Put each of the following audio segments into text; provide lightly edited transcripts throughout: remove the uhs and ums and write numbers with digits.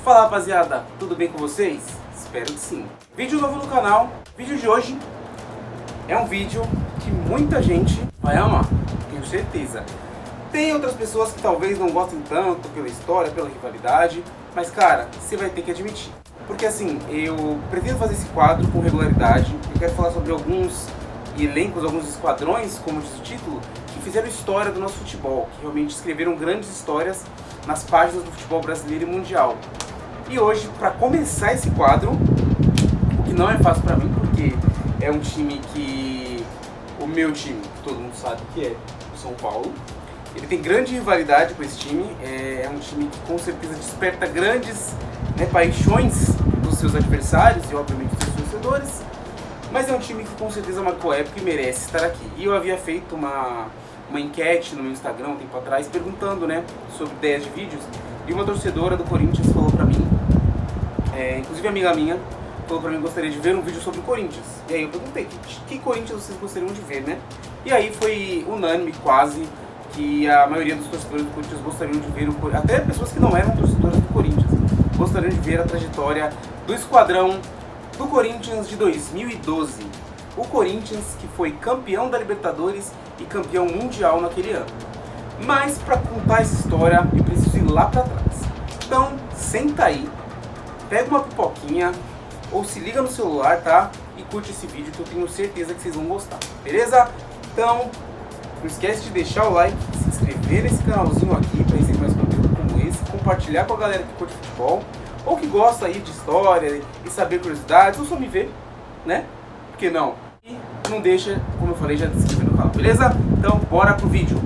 Fala rapaziada, tudo bem com vocês? Espero que sim. Vídeo novo no canal. Vídeo de hoje é um vídeo que muita gente vai amar, tenho certeza. Tem outras pessoas que talvez não gostem tanto pela história, pela rivalidade, mas cara, você vai ter que admitir. Porque assim, eu pretendo fazer esse quadro com regularidade. Eu quero falar sobre alguns elencos, alguns esquadrões, como diz o título, que fizeram história do nosso futebol, que realmente escreveram grandes histórias nas páginas do futebol brasileiro e mundial. E hoje, para começar esse quadro, o que não é fácil para mim, porque é um time que... o meu time, que todo mundo sabe que é o São Paulo. Ele tem grande rivalidade com esse time, é um time que com certeza desperta grandes paixões dos seus adversários e obviamente dos seus torcedores. Mas é um time que com certeza marcou a época e merece estar aqui. E eu havia feito uma enquete no meu Instagram um tempo atrás, perguntando sobre ideias de vídeos. E uma torcedora do Corinthians falou pra mim, inclusive amiga minha, falou pra mim que gostaria de ver um vídeo sobre o Corinthians. E aí eu perguntei, que Corinthians vocês gostariam de ver, né? E aí foi unânime quase, que a maioria dos torcedores do Corinthians gostariam de ver o Corinthians, até pessoas que não eram torcedores do Corinthians, gostariam de ver a trajetória do esquadrão do Corinthians de 2012. O Corinthians que foi campeão da Libertadores e campeão mundial naquele ano. Mas para contar essa história eu preciso ir lá para trás. Então senta aí, pega uma pipoquinha ou se liga no celular, tá? E curte esse vídeo que eu tenho certeza que vocês vão gostar, beleza? Então não esquece de deixar o like, se inscrever nesse canalzinho aqui para receber mais conteúdo como esse, compartilhar com a galera que curte futebol ou que gosta aí de história e saber curiosidades, ou só me ver, né? Por que não? E não deixa, como eu falei, já de se inscrever no canal, beleza? Então bora pro vídeo.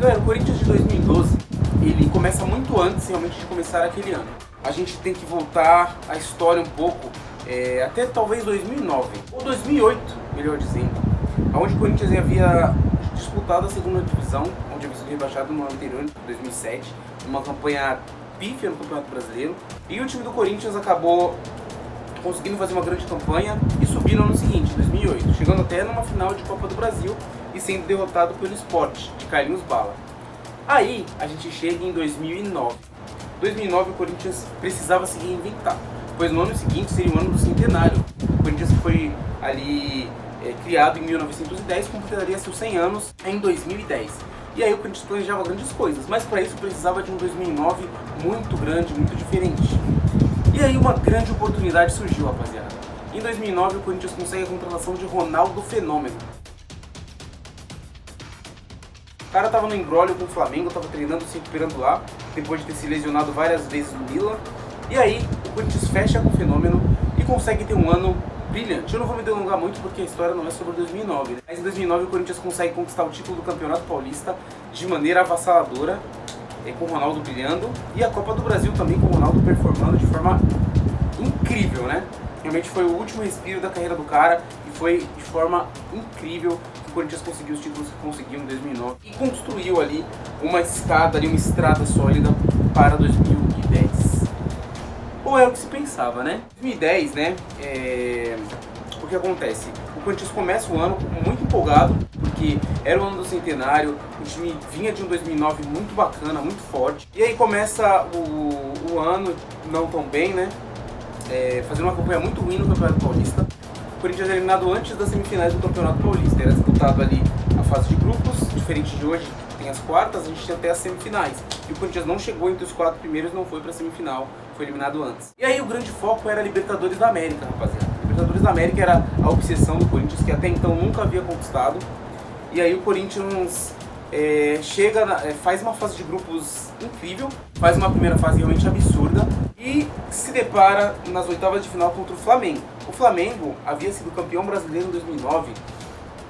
Galera, o Corinthians de 2012, ele começa muito antes realmente de começar aquele ano. A gente tem que voltar a história um pouco, até talvez 2009, ou 2008, melhor dizendo, onde o Corinthians havia disputado a segunda divisão, onde havia sido rebaixado no ano anterior, em 2007, numa campanha pífia no Campeonato Brasileiro. E o time do Corinthians acabou conseguindo fazer uma grande campanha e subir no ano seguinte, 2008, chegando até numa final de Copa do Brasil e sendo derrotado pelo Sport, de Carlinhos Bala. Aí a gente chega em 2009. 2009 o Corinthians precisava se reinventar, pois no ano seguinte seria o ano do centenário. O Corinthians foi ali criado em 1910, completaria seus 100 anos em 2010. E aí o Corinthians planejava grandes coisas, mas para isso precisava de um 2009 muito grande, muito diferente. E aí uma grande oportunidade surgiu, rapaziada. Em 2009 o Corinthians consegue a contratação de Ronaldo Fenômeno. O cara tava no imbróglio com o Flamengo, tava treinando, se recuperando lá, depois de ter se lesionado várias vezes no Milan. E aí o Corinthians fecha com o Fenômeno e consegue ter um ano brilhante. Eu não vou me delongar muito porque a história não é sobre 2009, né? Mas em 2009 o Corinthians consegue conquistar o título do Campeonato Paulista de maneira avassaladora, com o Ronaldo brilhando, e a Copa do Brasil também com o Ronaldo performando de forma incrível, né? Realmente foi o último respiro da carreira do cara e foi de forma incrível que o Corinthians conseguiu os títulos que conseguiu em 2009 e construiu ali uma escada, ali uma estrada sólida para 2010. Ou é o que se pensava, né? 2010, né? O que acontece? O Corinthians começa o ano muito empolgado, porque era o ano do centenário, o time vinha de um 2009 muito bacana, muito forte. E aí começa o ano não tão bem, né? Fazendo uma campanha muito ruim no Campeonato Paulista. O Corinthians é eliminado antes das semifinais do Campeonato Paulista. Era disputado ali a fase de grupos, diferente de hoje, que tem as quartas, a gente tinha até as semifinais. E o Corinthians não chegou entre os 4 primeiros, não foi para a semifinal, foi eliminado antes. E aí o grande foco era a Libertadores da América, rapaziada. A Libertadores da América era a obsessão do Corinthians, que até então nunca havia conquistado. E aí o Corinthians faz uma fase de grupos incrível, faz uma primeira fase realmente absurda. e se depara nas oitavas de final contra o Flamengo. O Flamengo havia sido campeão brasileiro em 2009,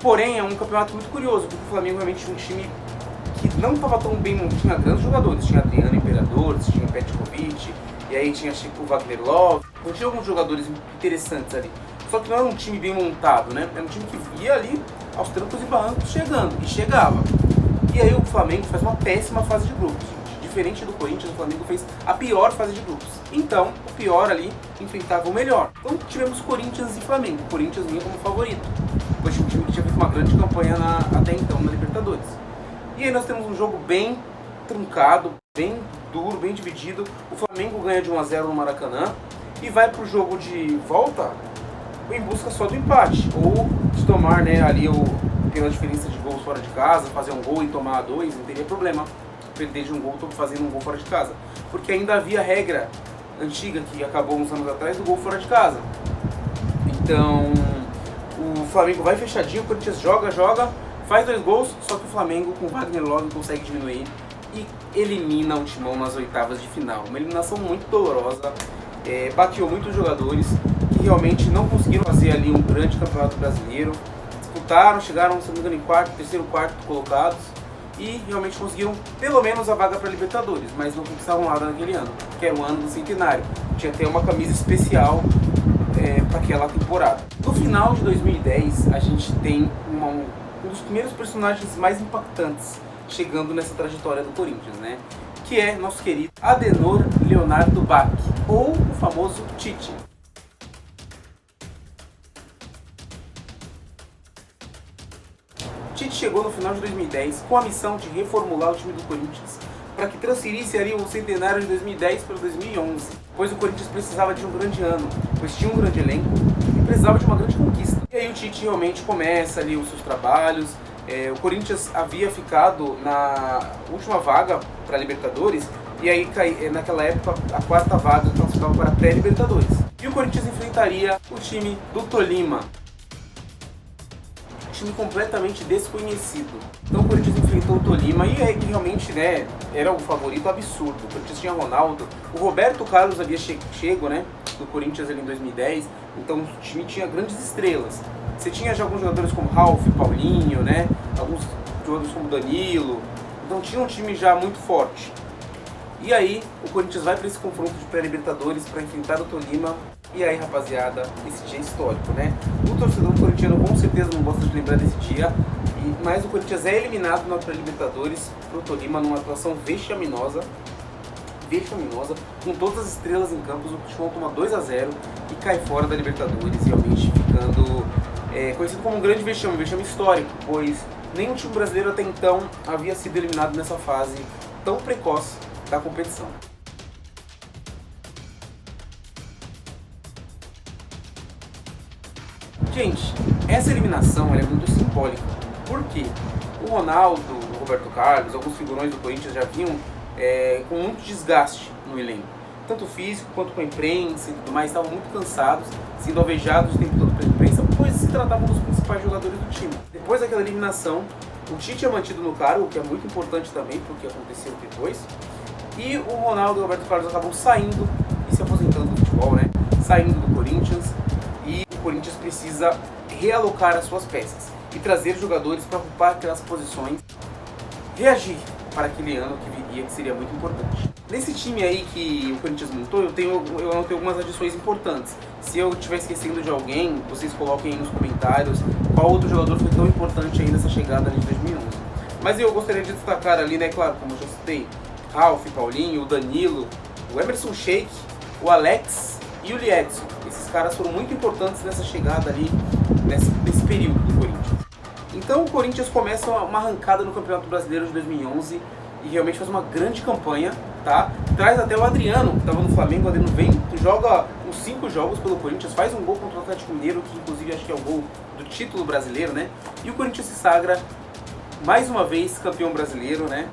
porém é um campeonato muito curioso, porque o Flamengo realmente tinha um time que não estava tão bem, não tinha grandes jogadores, tinha Adriano Imperador, tinha Petkovic, e aí tinha Chico Wagner Love, então tinha alguns jogadores interessantes ali. Só que não era um time bem montado, né? Era um time que ia ali aos trancos e barrancos chegando, e chegava. E aí o Flamengo faz uma péssima fase de grupos, gente. Diferente do Corinthians, o Flamengo fez a pior fase de grupos. Então, o pior ali enfrentava o melhor. Então tivemos Corinthians e Flamengo. O Corinthians vinha como favorito, pois tinha um time que tinha feito uma grande campanha até então na Libertadores. E aí nós temos um jogo bem truncado, bem duro, bem dividido. O Flamengo ganha de 1-0 no Maracanã e vai para o jogo de volta em busca só do empate, ou de tomar, né, ali pela diferença de gols fora de casa, fazer um gol e tomar 2, não teria problema perder de um gol fazendo um gol fora de casa, porque ainda havia a regra antiga que acabou uns anos atrás do gol fora de casa. Então o Flamengo vai fechadinho, o Corinthians joga, faz 2 gols, só que o Flamengo com Wagner Love consegue diminuir e elimina o Timão nas oitavas de final. Uma eliminação muito dolorosa, bateou muitos jogadores que realmente não conseguiram fazer ali um grande campeonato brasileiro. Disputaram, chegaram, se não me engano, em terceiro, quarto colocados e realmente conseguiram pelo menos a vaga para a Libertadores, mas não conquistaram nada naquele ano, que era o ano do centenário. Tinha até uma camisa especial para aquela temporada. No final de 2010, a gente tem um dos primeiros personagens mais impactantes chegando nessa trajetória do Corinthians, né? Que é nosso querido Adenor Leonardo Bach, ou o famoso Tite. Tite chegou no final de 2010 com a missão de reformular o time do Corinthians para que transferisse ali o centenário de 2010 para 2011, pois o Corinthians precisava de um grande ano, pois tinha um grande elenco e precisava de uma grande conquista. E aí o Tite realmente começa ali os seus trabalhos. O Corinthians havia ficado na última vaga para a Libertadores e aí naquela época a 4ª vaga classificava para a pré-Libertadores. E o Corinthians enfrentaria o time do Tolima, time completamente desconhecido. Então o Corinthians enfrentou o Tolima e aí realmente, né, era um favorito absurdo. O Corinthians tinha Ronaldo, o Roberto Carlos havia chego, né, do Corinthians ali em 2010, então o time tinha grandes estrelas. Você tinha já alguns jogadores como Ralf, Paulinho, né, alguns jogadores como Danilo, então tinha um time já muito forte. E aí o Corinthians vai para esse confronto de pré-Libertadores para enfrentar o Tolima. E aí, rapaziada, esse dia é histórico, né? O torcedor corintiano com certeza não gosta de lembrar desse dia, mas o Corinthians é eliminado na pré-Libertadores pro Tolima numa atuação vexaminosa, com todas as estrelas em campos. O Timão toma 2-0 e cai fora da Libertadores, realmente ficando conhecido como um grande vexame, um vexame histórico, pois nenhum time brasileiro até então havia sido eliminado nessa fase tão precoce da competição. Gente, essa eliminação é muito simbólica. Por quê? O Ronaldo, o Roberto Carlos, alguns figurões do Corinthians já vinham com muito desgaste no elenco. Tanto físico quanto com a imprensa e tudo mais, estavam muito cansados, sendo alvejados o tempo todo pela imprensa, pois se tratavam dos principais jogadores do time. Depois daquela eliminação, o Tite é mantido no cargo, o que é muito importante também, porque aconteceu depois. E o Ronaldo e o Roberto Carlos acabam saindo e se aposentando do futebol, né? Saindo do Corinthians. E o Corinthians precisa realocar as suas peças e trazer jogadores para ocupar aquelas posições, reagir para aquele ano que viria, que seria muito importante. Nesse time aí que o Corinthians montou, eu anotei algumas adições importantes. Se eu estiver esquecendo de alguém, vocês coloquem aí nos comentários qual outro jogador foi tão importante aí nessa chegada ali de 2011. Mas eu gostaria de destacar ali, né, claro, como eu já citei, Ralf, Paulinho, o Danilo, o Emerson Sheik, o Alex e o Liedson. Esses caras foram muito importantes nessa chegada ali, nesse período do Corinthians. Então o Corinthians começa uma arrancada no Campeonato Brasileiro de 2011 e realmente faz uma grande campanha, tá? Traz até o Adriano, que estava no Flamengo. O Adriano vem, joga uns 5 jogos pelo Corinthians, faz um gol contra o Atlético Mineiro, que inclusive acho que é o gol do título brasileiro, né? E o Corinthians se sagra mais uma vez campeão brasileiro, né?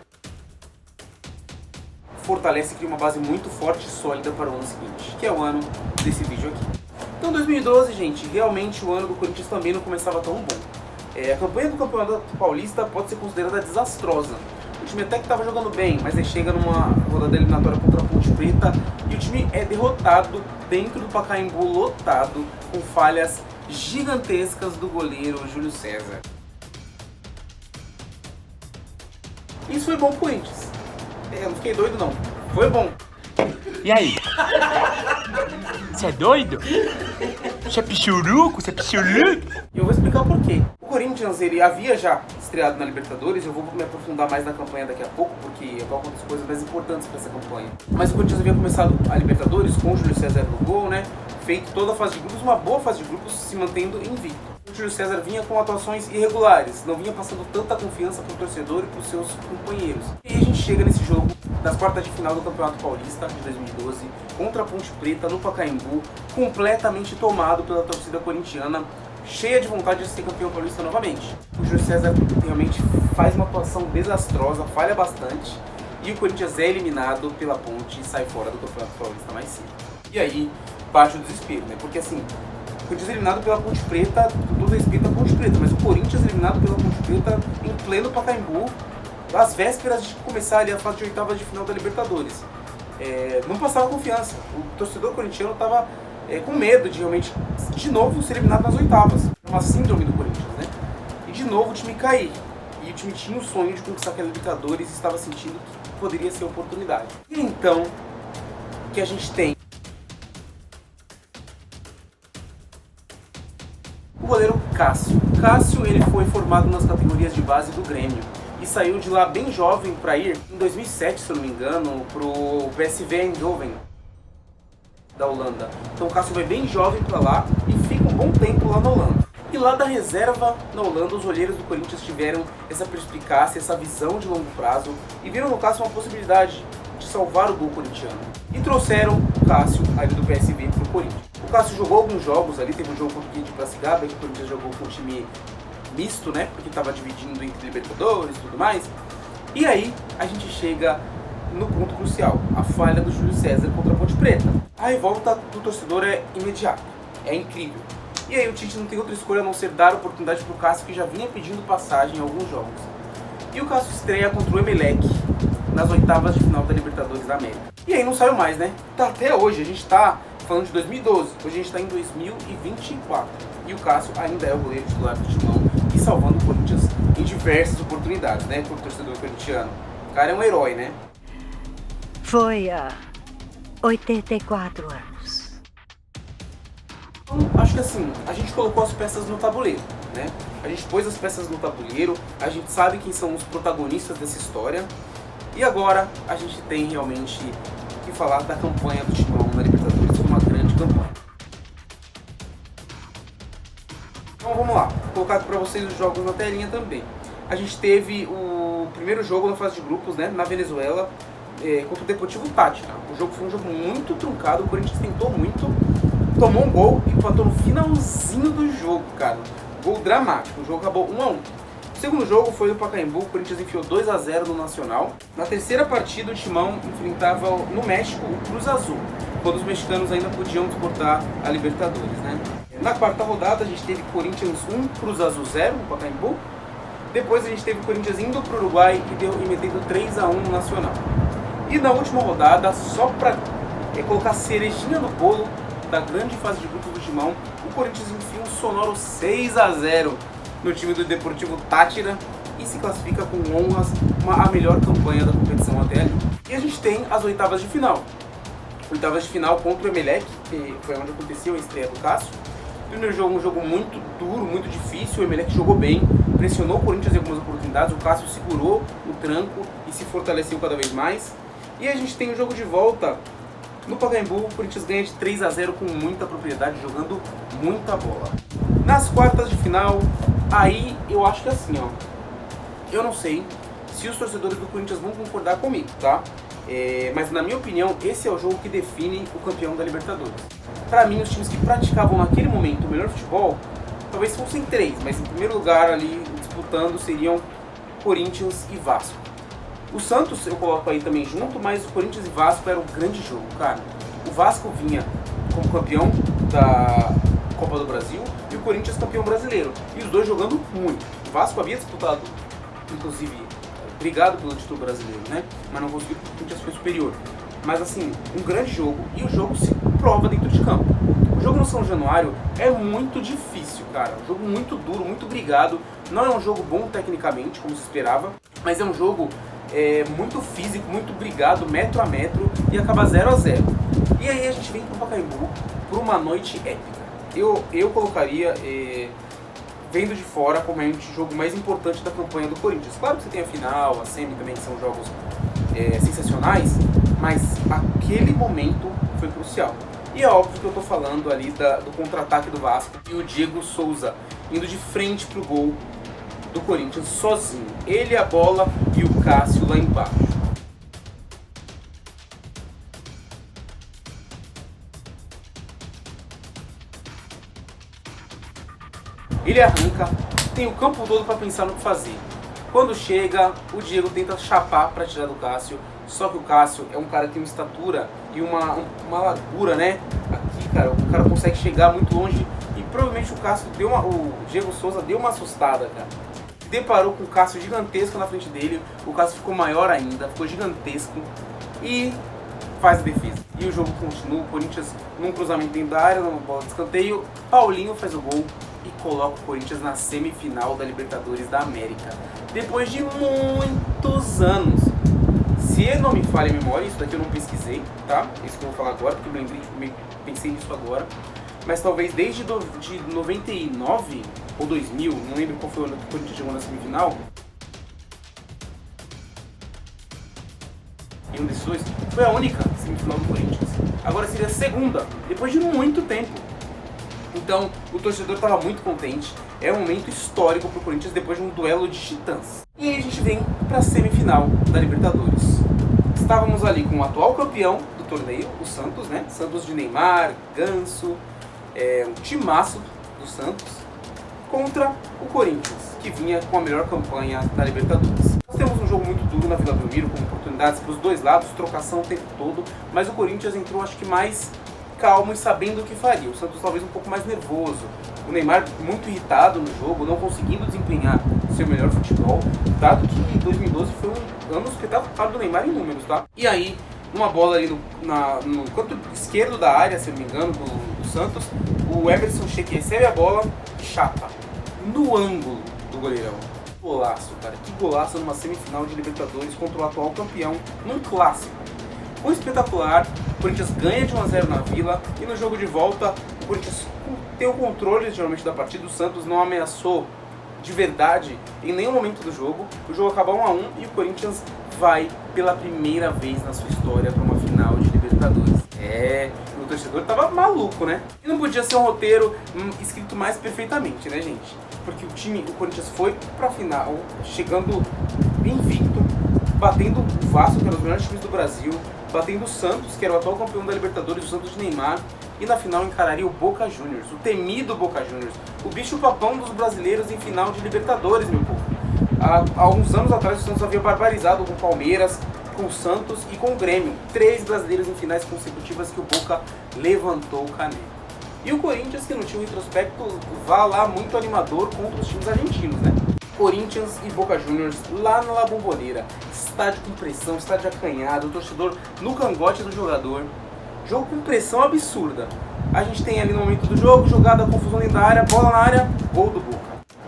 Fortalece e cria uma base muito forte e sólida para o ano seguinte, que é o ano desse vídeo aqui. Então 2012, gente, realmente o ano do Corinthians também não começava tão bom. A campanha do Campeonato Paulista pode ser considerada desastrosa, O time até que estava jogando bem, mas aí chega numa rodada eliminatória contra a Ponte Preta e o time é derrotado dentro do Pacaembu lotado, com falhas gigantescas do goleiro Júlio César. Isso foi bom pro Corinthians. Eu não fiquei doido não, foi bom. E aí? Você é doido? Você é pichuruco? Você é pichuruco? E eu vou explicar por quê. O Corinthians, ele havia já estreado na Libertadores, eu vou me aprofundar mais na campanha daqui a pouco, porque é uma das coisas mais importantes para essa campanha. Mas o Corinthians havia começado a Libertadores com o Júlio César no gol, né? Feito toda a fase de grupos, uma boa fase de grupos, se mantendo invicto. O Júlio César vinha com atuações irregulares, não vinha passando tanta confiança para o torcedor e para os seus companheiros. E aí a gente chega nesse jogo das quartas de final do Campeonato Paulista de 2012, contra a Ponte Preta no Pacaembu, completamente tomado pela torcida corintiana, cheia de vontade de ser campeão paulista novamente. O Júlio César realmente faz uma atuação desastrosa, falha bastante, e o Corinthians é eliminado pela Ponte e sai fora do Campeonato Paulista mais cedo. E aí bate o desespero, né? Porque assim, o Corinthians eliminado pela Ponte Preta, com todo respeito à Ponte Preta, mas o Corinthians eliminado pela Ponte Preta em pleno Pacaembu, às vésperas de começar ali a fase de oitavas de final da Libertadores. Não passava confiança. O torcedor corintiano estava com medo de realmente, de novo, ser eliminado nas oitavas. É uma síndrome do Corinthians, né? E de novo o time cair. E o time tinha o sonho de conquistar aquela Libertadores e estava sentindo que poderia ser a oportunidade. E então, o que a gente tem? O goleiro Cássio. Cássio, ele foi formado nas categorias de base do Grêmio e saiu de lá bem jovem para ir, em 2007, se eu não me engano, pro PSV Eindhoven, da Holanda. Então o Cássio vai bem jovem para lá e fica um bom tempo lá na Holanda. E lá da reserva na Holanda, os olheiros do Corinthians tiveram essa perspicácia, essa visão de longo prazo e viram no Cássio uma possibilidade de salvar o gol corintiano. E trouxeram o Cássio ali do PSV pro Corinthians. O Cássio jogou alguns jogos ali, teve um jogo contra o de Piracicaba, que o Corinthians jogou com um time misto, né? Porque estava dividindo entre Libertadores e tudo mais. E aí a gente chega no ponto crucial, a falha do Júlio César contra a Ponte Preta. A revolta do torcedor é imediata, é incrível. E aí o Tite não tem outra escolha a não ser dar oportunidade pro Cássio, que já vinha pedindo passagem em alguns jogos. E o Cássio estreia contra o Emelec nas oitavas de final da Libertadores da América. E aí não saiu mais, né? Tá até hoje, a gente tá falando de 2012, hoje a gente tá em 2024. E o Cássio ainda é o goleiro titular do Timão e salvando o Corinthians em diversas oportunidades, né? Pro torcedor corintiano. O cara é um herói, né? Foi há 84 anos. Então, acho que assim, a gente colocou as peças no tabuleiro, né? A gente pôs as peças no tabuleiro, a gente sabe quem são os protagonistas dessa história. E agora a gente tem realmente que falar da campanha do Timão na Libertadores, foi uma grande campanha. Então vamos lá, vou colocar aqui para vocês os jogos na telinha também. A gente teve o primeiro jogo na fase de grupos, né, na Venezuela, contra o Deportivo Táchira. O jogo foi um jogo muito truncado, o Corinthians tentou muito, tomou um gol e empatou no finalzinho do jogo, cara. Gol dramático, o jogo acabou 1-1. O segundo jogo foi no Pacaembu, o Corinthians enfiou 2-0 no Nacional. Na terceira partida, o Timão enfrentava no México o Cruz Azul, quando os mexicanos ainda podiam disputar a Libertadores, né? Na quarta rodada, a gente teve Corinthians 1, Cruz Azul 0 no Pacaembu. Depois a gente teve o Corinthians indo para o Uruguai e metendo 3-1 no Nacional. E na última rodada, só para colocar cerejinha no bolo da grande fase de grupos do Timão, o Corinthians enfia um sonoro 6-0 no time do Deportivo Táchira e se classifica com honras a melhor campanha da competição até ali. E a gente tem as oitavas de final. Oitavas de final contra o Emelec, que foi onde aconteceu a estreia do Cássio. Primeiro jogo, um jogo muito duro, muito difícil, o Emelec jogou bem, pressionou o Corinthians em algumas oportunidades, o Cássio segurou o tranco e se fortaleceu cada vez mais. E a gente tem o jogo de volta no Pacaembu, o Corinthians ganha de 3-0 com muita propriedade, jogando muita bola. Nas quartas de final, aí eu acho que assim, ó, eu não sei se os torcedores do Corinthians vão concordar comigo, tá? Mas na minha opinião, esse é o jogo que define o campeão da Libertadores. Para mim, os times que praticavam naquele momento o melhor futebol, talvez fossem três, mas em primeiro lugar ali disputando seriam Corinthians e Vasco. O Santos eu coloco aí também junto, mas o Corinthians e Vasco era um grande jogo, cara. O Vasco vinha como campeão da Copa do Brasil e o Corinthians campeão brasileiro. E os dois jogando muito. O Vasco havia disputado, inclusive, brigado pelo título brasileiro, né? Mas não conseguiu porque o Corinthians foi superior. Mas assim, um grande jogo, e o jogo se prova dentro de campo. O jogo no São Januário é muito difícil, cara. Um jogo muito duro, muito brigado. Não é um jogo bom tecnicamente, como se esperava, mas é um jogo muito físico, muito brigado, metro a metro, e acaba 0 a 0. E aí a gente vem pro Pacaembu por uma noite épica. Eu colocaria, vendo de fora, como é o jogo mais importante da campanha do Corinthians. Claro que você tem a final, a semi também, que são jogos sensacionais, mas aquele momento foi crucial. E é óbvio que eu tô falando ali do contra-ataque do Vasco e o Diego Souza indo de frente pro gol do Corinthians sozinho. Ele, a bola e o Cássio lá embaixo. Ele arranca, tem o campo todo para pensar no que fazer. Quando chega, o Diego tenta chapar para tirar do Cássio, só que o Cássio é um cara que tem uma estatura e uma largura, né? Aqui, cara, o cara consegue chegar muito longe e provavelmente o Diego Souza deu uma assustada, cara. Deparou com o Cássio gigantesco na frente dele, o Cássio ficou maior ainda, ficou gigantesco e faz a defesa. E o jogo continua, o Corinthians num cruzamento dentro da área, numa bola de escanteio, Paulinho faz o gol e coloca o Corinthians na semifinal da Libertadores da América. Depois de muitos anos. Se não me falha a memória, isso daqui eu não pesquisei, tá? Isso que eu vou falar agora, porque eu pensei nisso agora. Mas talvez desde de 99 ou 2000, não lembro qual foi o ano que o Corinthians chegou na semifinal. E um desses dois foi a única semifinal do Corinthians. Agora seria a segunda, depois de muito tempo. Então o torcedor estava muito contente. É um momento histórico para o Corinthians depois de um duelo de titãs. E aí a gente vem para a semifinal da Libertadores. Estávamos ali com o atual campeão do torneio, o Santos, né? Santos de Neymar, Ganso, um timaço do Santos, contra o Corinthians, que vinha com a melhor campanha da Libertadores. Nós temos um jogo muito duro na Vila Belmiro, com oportunidades para os dois lados, trocação o tempo todo, mas o Corinthians entrou, acho que mais calmo e sabendo o que faria. O Santos talvez um pouco mais nervoso. O Neymar muito irritado no jogo, não conseguindo desempenhar seu melhor futebol, dado que 2012 foi um ano espetacular do Neymar em números, tá? E aí, uma bola ali no canto esquerdo da área, se não me engano, do Santos, o Emerson Sheik recebe a bola e chapa no ângulo do goleirão. Golaço, cara. Que golaço numa semifinal de Libertadores contra o atual campeão, num clássico. Foi espetacular, o Corinthians ganha de 1 a 0 na Vila e no jogo de volta o Corinthians tem o controle geralmente da partida. O Santos não ameaçou de verdade em nenhum momento do jogo. O jogo acaba 1 a 1 e o Corinthians vai pela primeira vez na sua história para uma final de Libertadores. O torcedor tava maluco, né? E não podia ser um roteiro escrito mais perfeitamente, né, gente? Porque o Corinthians foi pra final, chegando invicto, batendo o Vasco, que era um dos melhores times do Brasil, batendo o Santos, que era o atual campeão da Libertadores, o Santos de Neymar, e na final encararia o Boca Juniors, o temido Boca Juniors, o bicho-papão dos brasileiros em final de Libertadores, meu povo. Há alguns anos atrás o Santos havia barbarizado com o Palmeiras, com o Santos e com o Grêmio. 3 brasileiros em finais consecutivas que o Boca levantou o caneco. E o Corinthians, que não tinha um retrospecto vá lá muito animador contra os times argentinos, né? Corinthians e Boca Juniors lá na La Bombonera. Estádio com pressão, estádio acanhado, o torcedor no cangote do jogador. Jogo com pressão absurda. A gente tem ali no momento do jogo, jogada, confusão dentro da área, bola na área, gol do Boca.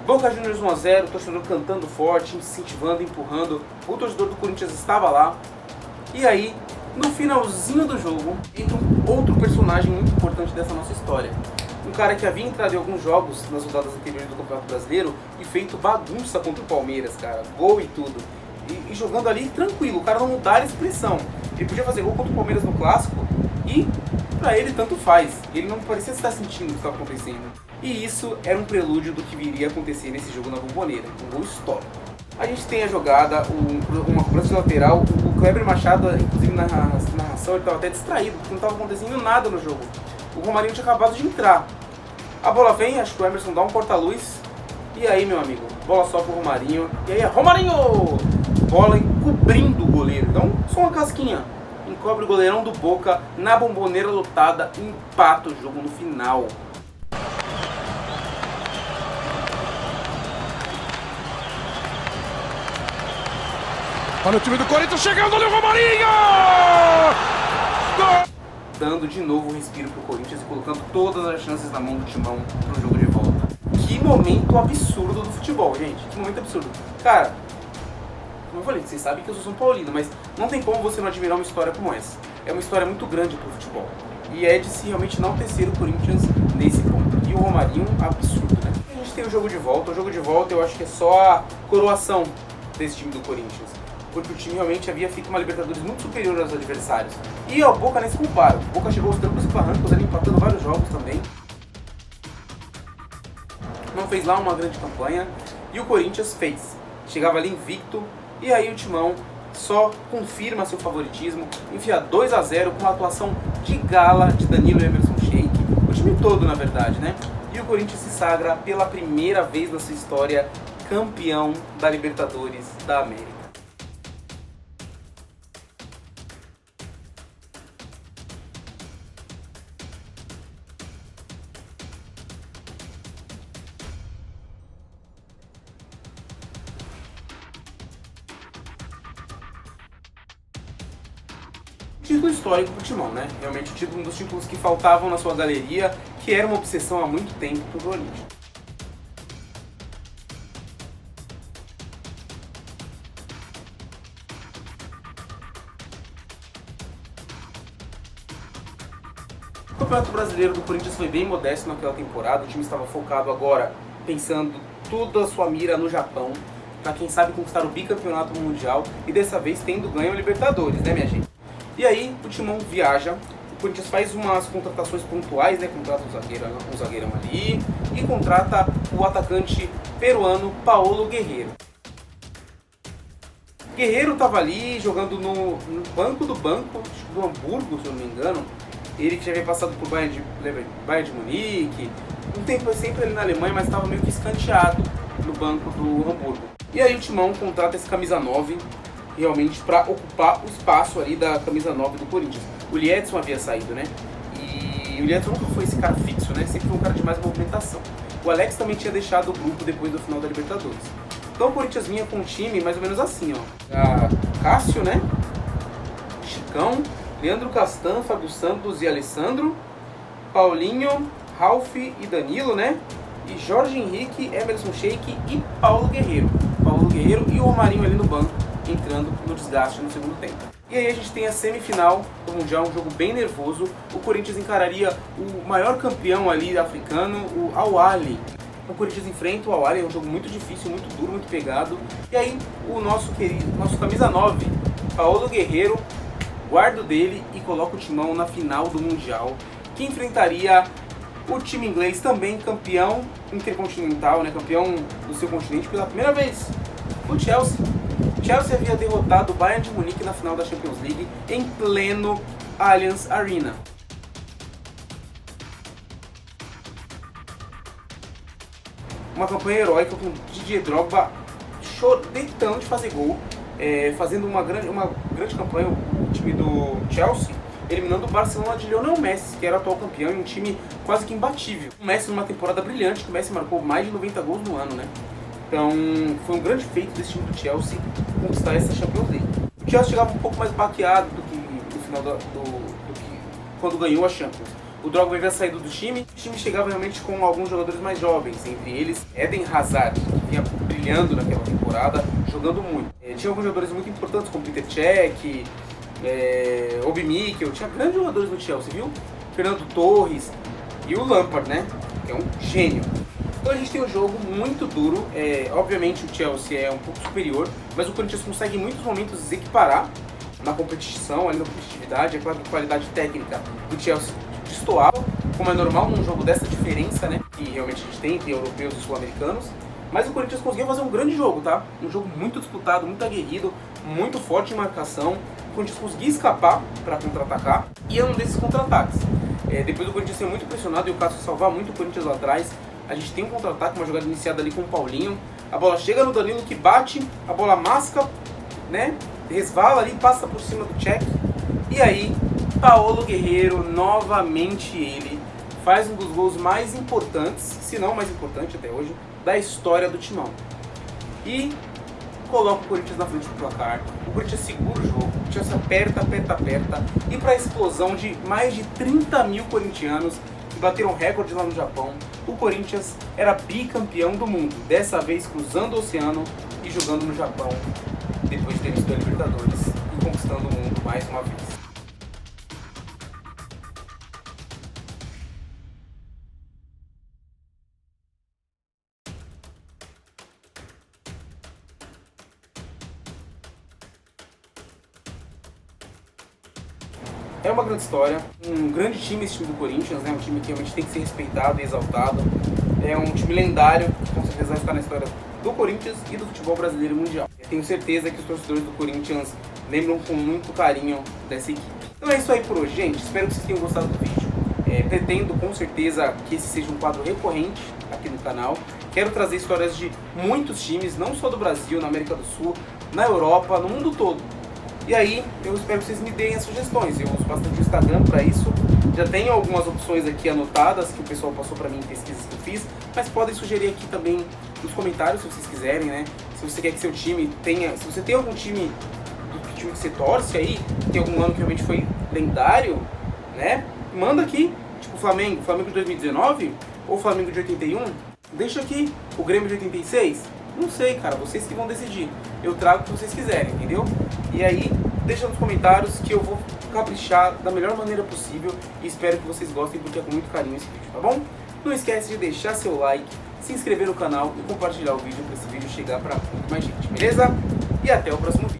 Boca Juniors 1 a 0, o torcedor cantando forte, incentivando, empurrando. O torcedor do Corinthians estava lá. E aí, no finalzinho do jogo, entra um outro personagem muito importante dessa nossa história. Um cara que havia entrado em alguns jogos nas rodadas anteriores do Campeonato Brasileiro e feito bagunça contra o Palmeiras, cara. Gol e tudo. E jogando ali tranquilo, o cara não mudar a expressão. Ele podia fazer gol contra o Palmeiras no Clássico e pra ele tanto faz. Ele não parecia estar sentindo o que estava acontecendo. E isso era um prelúdio do que viria a acontecer nesse jogo na Bombonera. Um gol histórico. A gente tem a jogada, uma cobrança de lateral, o Kleber Machado, inclusive na narração, ele estava até distraído, porque não estava acontecendo nada no jogo. O Romarinho tinha acabado de entrar. A bola vem, acho que o Emerson dá um porta-luz. E aí, meu amigo, bola só pro Romarinho. E aí, Romarinho! Bola encobrindo o goleiro. Então, só uma casquinha. Encobre o goleirão do Boca na Bombonera lotada e empata o jogo no final. Olha o time do Corinthians chegando ali, o Romarinho! Gol! Dando de novo um respiro pro Corinthians e colocando todas as chances na mão do Timão no jogo de volta. Que momento absurdo do futebol, gente. Que momento absurdo. Cara, como eu falei, vocês sabem que eu sou São Paulino, mas não tem como você não admirar uma história como essa. É uma história muito grande pro futebol. E é de se realmente enaltecer o Corinthians nesse ponto. E o Romarinho, absurdo, né? A gente tem o jogo de volta. O jogo de volta eu acho que é só a coroação desse time do Corinthians. Porque o time realmente havia feito uma Libertadores muito superior aos adversários. E o Boca nem se compara. O Boca chegou aos trancos e barrancos ali, empatando vários jogos também. Não fez lá uma grande campanha. E o Corinthians fez. Chegava ali invicto. E aí o Timão só confirma seu favoritismo. Enfia 2-0 com uma atuação de gala de Danilo e Emerson Sheik. O time todo, na verdade, né? E o Corinthians se sagra pela primeira vez na sua história campeão da Libertadores da América. Título histórico pro Timão, né? Realmente um dos títulos que faltavam na sua galeria, que era uma obsessão há muito tempo pro Corinthians. O Campeonato Brasileiro do Corinthians foi bem modesto naquela temporada, o time estava focado agora, pensando toda a sua mira no Japão, para quem sabe conquistar o bicampeonato mundial e dessa vez tendo ganho a Libertadores, né, minha gente? E aí o Timão viaja, o Corinthians faz umas contratações pontuais, né? Contrata um zagueirão ali e contrata o atacante peruano Paolo Guerreiro. Guerreiro estava ali jogando no banco do Hamburgo, se eu não me engano. Ele que já havia passado por Bayern de Munique, um tempo sempre ali na Alemanha, mas estava meio que escanteado no banco do Hamburgo. E aí o Timão contrata esse camisa 9, realmente para ocupar o espaço ali da camisa 9 do Corinthians. O Liedson havia saído, né? E o Liedson nunca foi esse cara fixo, né? Sempre foi um cara de mais movimentação. O Alex também tinha deixado o grupo depois do final da Libertadores. Então o Corinthians vinha com um time mais ou menos assim, ó. Cássio, né? Chicão, Leandro Castan, Fábio Santos e Alessandro, Paulinho, Ralf e Danilo, né? E Jorge Henrique, Emerson Sheik e Paulo Guerreiro. Paulo Guerreiro e o Romarinho ali no banco, entrando no desgaste no segundo tempo. E aí a gente tem a semifinal do Mundial, um jogo bem nervoso. O Corinthians encararia o maior campeão ali africano, o Al Ahly. O Corinthians enfrenta o Al Ahly, é um jogo muito difícil, muito duro, muito pegado. E aí o nosso camisa 9, Paolo Guerreiro, guarda dele e coloca o Timão na final do Mundial, que enfrentaria o time inglês, também campeão intercontinental, né, campeão do seu continente pela primeira vez, o Chelsea. O Chelsea havia derrotado o Bayern de Munique na final da Champions League em pleno Allianz Arena. Uma campanha heróica com Didier Drogba deitando de fazer gol, fazendo uma grande campanha, o time do Chelsea, eliminando o Barcelona de Lionel Messi, que era o atual campeão, em um time quase que imbatível. O Messi numa temporada brilhante, que o Messi marcou mais de 90 gols no ano, né? Então foi um grande feito desse time do Chelsea conquistar essa Champions League. O Chelsea chegava um pouco mais baqueado do que no final do que quando ganhou a Champions. O Drogba havia saído do time, o time chegava realmente com alguns jogadores mais jovens, entre eles Eden Hazard, que vinha brilhando naquela temporada, jogando muito. Tinha alguns jogadores muito importantes, como Peter Cech, Obi Mikel, tinha grandes jogadores no Chelsea, viu? Fernando Torres e o Lampard, né? Que é um gênio. Então a gente tem um jogo muito duro, obviamente o Chelsea é um pouco superior, mas o Corinthians consegue em muitos momentos desequiparar na competição, ali na competitividade. É claro que a qualidade técnica do Chelsea destoava, como é normal num jogo dessa diferença, né? Que realmente a gente tem entre europeus e sul-americanos. Mas o Corinthians conseguiu fazer um grande jogo, tá? Um jogo muito disputado, muito aguerrido, muito forte em marcação. O Corinthians conseguiu escapar para contra-atacar e é um desses contra-ataques. Depois do Corinthians ser muito pressionado e o Cássio salvar muito o Corinthians lá atrás, a gente tem um contra-ataque, uma jogada iniciada ali com o Paulinho. A bola chega no Danilo que bate, a bola masca, né? Resvala ali, passa por cima do Cech. E aí, Paolo Guerreiro, novamente ele, faz um dos gols mais importantes, se não mais importante até hoje, da história do Timão. E coloca o Corinthians na frente do placar, o Corinthians segura o jogo, o Corinthians aperta, e para a explosão de mais de 30 mil corintianos que bateram recorde lá no Japão, o Corinthians era bicampeão do mundo, dessa vez cruzando o oceano e jogando no Japão, depois de ter visto a Libertadores e conquistando o mundo mais uma vez. É uma grande história, um grande time esse time do Corinthians, né? Um time que realmente tem que ser respeitado e exaltado. É um time lendário, que com certeza vai estar na história do Corinthians e do futebol brasileiro e mundial. Eu tenho certeza que os torcedores do Corinthians lembram com muito carinho dessa equipe. Então é isso aí por hoje, gente. Espero que vocês tenham gostado do vídeo. Pretendo com certeza que esse seja um quadro recorrente aqui no canal. Quero trazer histórias de muitos times, não só do Brasil, na América do Sul, na Europa, no mundo todo. E aí, eu espero que vocês me deem as sugestões. Eu uso bastante o Instagram para isso. Já tenho algumas opções aqui anotadas que o pessoal passou para mim em pesquisas que eu fiz, mas podem sugerir aqui também nos comentários se vocês quiserem, né? Se você quer que seu time tenha, se você tem algum time do time que você torce aí, tem algum ano que realmente foi lendário, né? Manda aqui, tipo Flamengo de 2019 ou Flamengo de 81. Deixa aqui o Grêmio de 86. Não sei, cara, vocês que vão decidir. Eu trago o que vocês quiserem, entendeu? E aí, deixa nos comentários que eu vou caprichar da melhor maneira possível e espero que vocês gostem porque é com muito carinho esse vídeo, tá bom? Não esquece de deixar seu like, se inscrever no canal e compartilhar o vídeo para esse vídeo chegar para muito mais gente, beleza? E até o próximo vídeo.